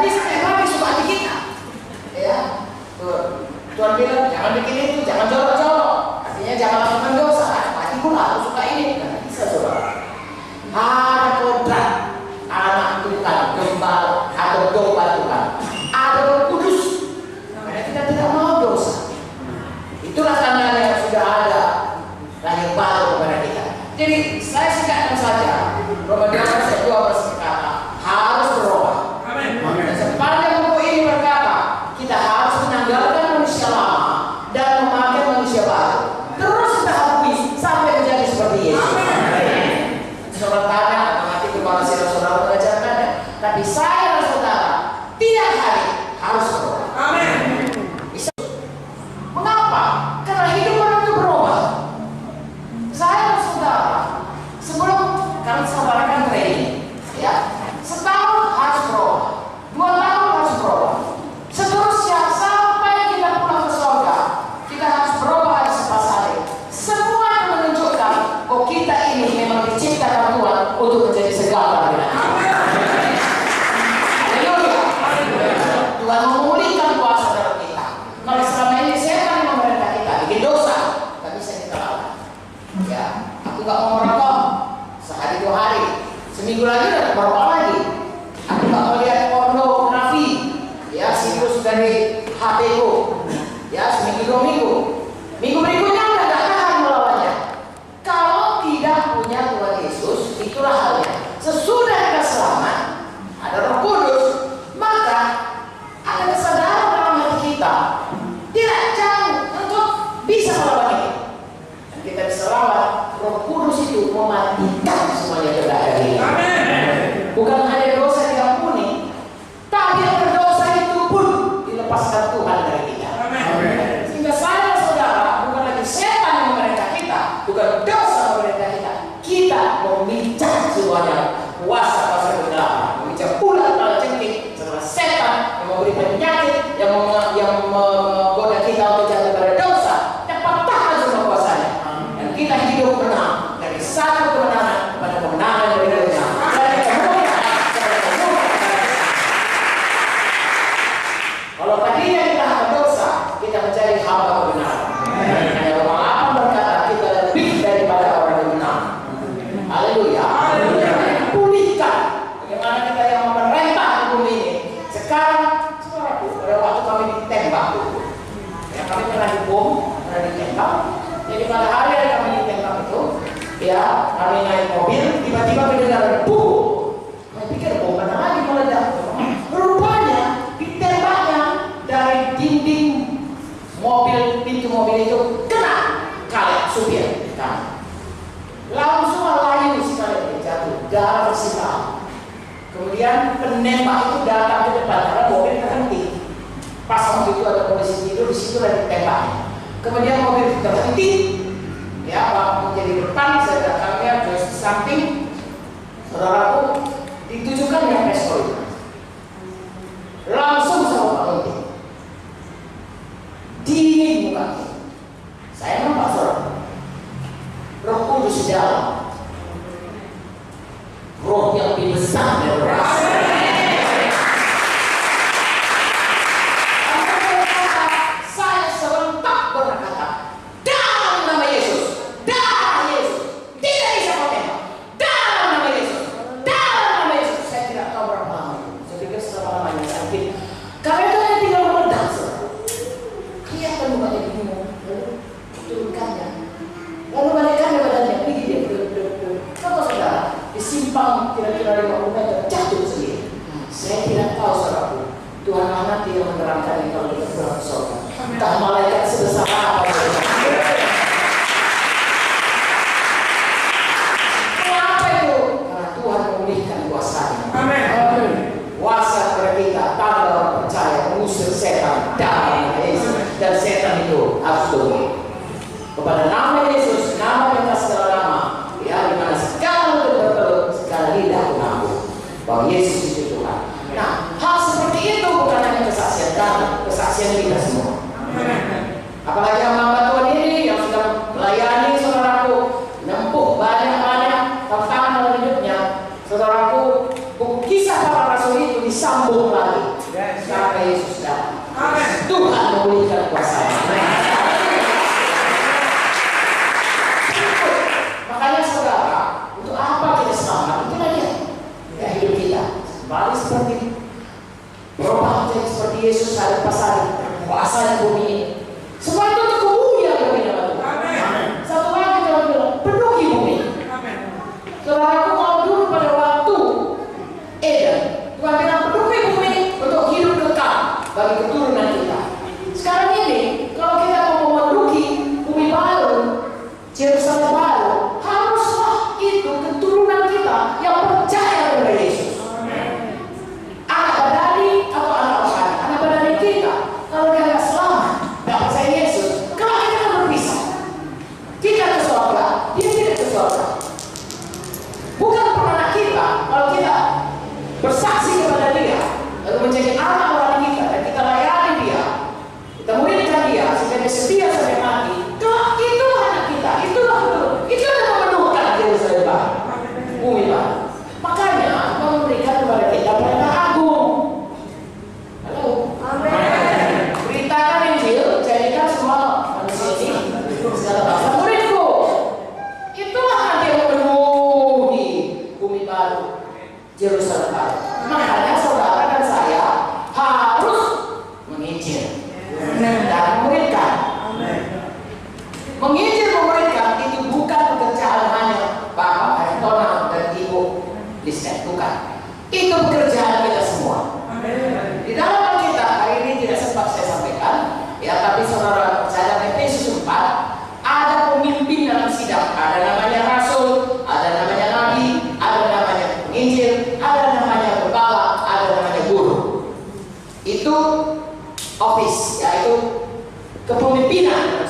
Tadi saya lagi suka hati kita. Ya, Tuhan bilang jangan bikin itu, jangan jorok-jorok. Artinya jangan lakukan dosa. Pasti pula aku suka ini. Nah, bisa saudara. Ada kodrat anak Tuhan, gembala atau domba Tuhan. Ada Roh Kudus. Makanya kita tidak mau dosa. Itulah tandanya yang sudah ada lahir baru kepada kita. Jadi saya singkatkan saja. Roma 12 ayat 12 berkata harus berubah. Dan sepanjang buku ini berkata kita harus menanggalkan manusia lama dan memakai manusia baru. Terus kita habis sampai menjadi seperti Yesus. Saudara tanya atau nanti kepala saudara mengajarkannya. Tapi saya dan saudara tiap hari harus berubah. Amin. Mengapa? Karena hidup orang itu berubah. Saya dan saudara sebelum kami sampaikan training, ya, setahun harus berubah, 2 tahun harus berubah. Seterusnya sampai kita pulang ke surga, kita harus berubah hari sepasari. Semua yang menunjukkan bahwa kita ini memang diciptakan Tuhan untuk menjadi segala-galanya. Haleluya. Tuhan memulihkan kuasa dalam kita. Kalau selama ini setan yang memerintah kita bikin dosa, nggak bisa kita lawan. Ya, aku nggak mau merokok sehari 2 hari, seminggu lagi udah merokok lagi. Aku nggak mau lihat pornografi, ya situs dari HP ku, ya seminggu 2 minggu. Minggu berikutnya udah nggak tahan melawannya. Kalau tidak punya Tuhan Yesus, itulah halnya. Sesudah kita selamat, ada Roh Kudus, maka ada kesadaran dalam hati kita tidak jauh untuk bisa melawan itu. Dan kita bisa lawan. Roh Kudus itu mematikan semuanya yang ada di ini. Bukan hanya dosa diampuni, tapi yang berdosa itu pun dilepaskan Tuhan dari kita. Sehingga saya dan saudara bukan lagi setan yang memerintah kita, bukan dosa yang memerintah kita. Kita memijak semuanya kuasa-kuasa kegelapan, memijak ular kepala jengking, setelah setan yang memberi penyakit, yang menggoda kita untuk jatuh pada dosa, dan patahkan semua kuasanya. Dan kita hidup menang dari satu kemenangan kepada kemenangan yang berikutnya. Dari kemuliaan kepada kemuliaan. Kalau tadinya kita hamba dosa, kita menjadi hamba kebenaran. Hanya Roma 8 berkata kita lebih daripada orang yang menang. Haleluya. Pulihkan bagaimana kita yang memerintah di bumi ini. Sekarang, pada waktu kami ditembak, ya kami pernah dibom, pernah ditembak. Jadi pada hari kami ditembak itu, ya kami naik mobil, tiba-tiba mendengar bom. Kami pikir bom mana lagi meledak. Rupanya ditembaknya dari dinding mobil, pintu mobil itu kena kaleng supir kami. Langsung layu sekali jatuh, darah bersimbah. Kemudian penembak itu datang ke depan karena mobil terhenti. Pas waktu itu ada polisi tidur, di situ lagi tembaknya. Kemudian mobil terhenti, ya waktu jadi depan, saya datangnya ke samping, saudaraku ditujukan yang pistol itu. Langsung sama Pak Menteri. Dingin mukanya. Saya nampak saudara. Roh Kudus di dalam. Roh yang lebih besar dari rasa. Saya serentak berkata, dalam nama Yesus, dalam Yesus, tidak bisa kau tembak. Dalam nama Yesus, dalam nama Yesus. Saya tidak tahu berapa lama. Saya pikir selama-lamanya sakit. Karena itu yang tinggal meledak. Kelihatan mukanya bingung. Lalu turunkannya. Lalu balikkan badannya, pergi dia kalau saudara disimpang kira-kira 50 meter jatuh sendiri. Saya tidak tahu saudaraku. Tuhan nanti yang menerangkan kalau kita pulang ke surga. Entah malaikat sebesar apa. Kenapa itu? Karena Tuhan memulihkan kuasanya. Amin. Kuasa kepada kita, tanda orang percaya mengusir setan dalam Yesus, dan setan itu harus tunduk kepada nama Yesus, nama yang atas segala nama, ya, di mana segala mulut berkeluh, segala lidah mengaku bahwa Yesus itu Tuhan. Nah, hal seperti itu bukan hanya kesaksian kami, kesaksian kita semua. Apalagi hamba Tuhan ini yang sudah melayani saudaraku, nempuh banyak-banyak tantangan dalam hidupnya. Saudaraku, buku Kisah Para Rasul itu disambung lagi. sampai Yesus datang. Tuhan memulihkan kuasanya. Makanya saudara, untuk apa kita selamat? Itu aja ya hidup kita. Balik seperti berubah menjadi seperti Yesus hari pasal kuasa di bumi ini. Semua itu untuk kemuliaan bagi nama Tuhan. Satu lagi kalau bilang penuhi bumi. Saudaraku, kalau dulu pada waktu Eden, Tuhan bilang penuhi bumi untuk hidup kekal bagi keturunan kita. Sekarang ini, kalau kita mau memenuhi bumi baru, Yerusalem baru, haruslah itu keturunan kita yang percaya kepada Yesus. Anak badani atau anak rohani, anak badani kita, kalau dia nggak selamat, nggak percaya Yesus, kalau kita akan berpisah. Kita ke surga, dia tidak ke surga. Bukan anak kita, kalau kita bersaksi kepada dia, lalu menjadi anak rohani kita, dan kita layani dia, kita muridkan dia, sehingga dia setia sampai mati. Kalau itulah anak kita, itulah itu yang memenuhkan Yerusalem baru, bumi baru. Makanya Tuhan memberikan kepada kita perintah agung. Halo. Amin. Beritakan Injil, jadikan semua manusia ini segala bangsa muridku. Itulah nanti yang memenuhi bumi baru, Yerusalem baru. Makanya saudara dan saya harus menginjil dan memuridkan. Menginjil memuridkan itu bukan pekerjaan hanya Bapak Aritona dan Ibu Lisnet, bukan. Itu pekerjaan kita semua. Di dalam Alkitab hari ini tidak sempat saya sampaikan, ya, tapi saudara percaya Efesus 4 ada pemimpin dalam sidang, ada namanya rasul, ada namanya nabi, ada namanya penginjil, ada namanya gembala, ada namanya guru. Itu office, yaitu kepemimpinan